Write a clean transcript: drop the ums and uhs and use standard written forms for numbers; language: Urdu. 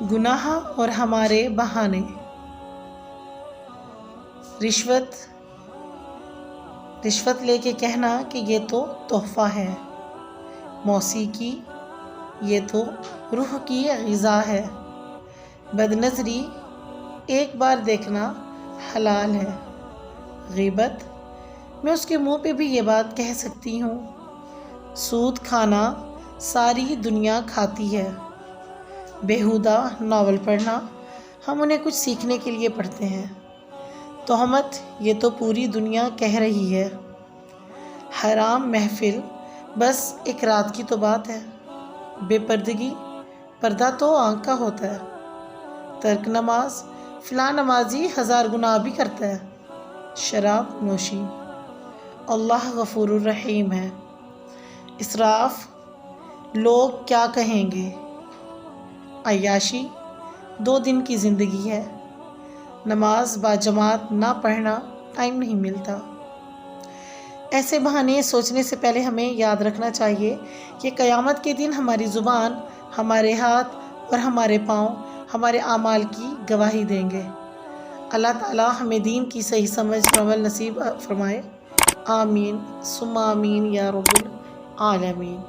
گناہ اور ہمارے بہانے۔ رشوت لے کے کہنا کہ یہ تو تحفہ ہے۔ موسیقی، یہ تو روح کی غذا ہے۔ بد نظری، ایک بار دیکھنا حلال ہے۔ غیبت، میں اس کے منہ پہ بھی یہ بات کہہ سکتی ہوں۔ سود کھانا، ساری دنیا کھاتی ہے۔ بیہودہ ناول پڑھنا، ہم انہیں کچھ سیکھنے کے لیے پڑھتے ہیں۔ تہمت، یہ تو پوری دنیا کہہ رہی ہے۔ حرام محفل، بس ایک رات کی تو بات ہے۔ بے پردگی، پردہ تو آنکھ کا ہوتا ہے۔ ترک نماز، فلاں نمازی 1000 گناہ بھی کرتا ہے۔ شراب نوشی، اللہ غفور الرحیم ہے۔ اسراف، لوگ کیا کہیں گے۔ عیاشی، 2 دن کی زندگی ہے۔ نماز باجماعت نہ پڑھنا، ٹائم نہیں ملتا۔ ایسے بہانے سوچنے سے پہلے ہمیں یاد رکھنا چاہیے کہ قیامت کے دن ہماری زبان، ہمارے ہاتھ اور ہمارے پاؤں ہمارے اعمال کی گواہی دیں گے۔ اللہ تعالیٰ ہمیں دین کی صحیح سمجھ اور عمل نصیب فرمائے۔ آمین ثم آمین یا رب العالمین۔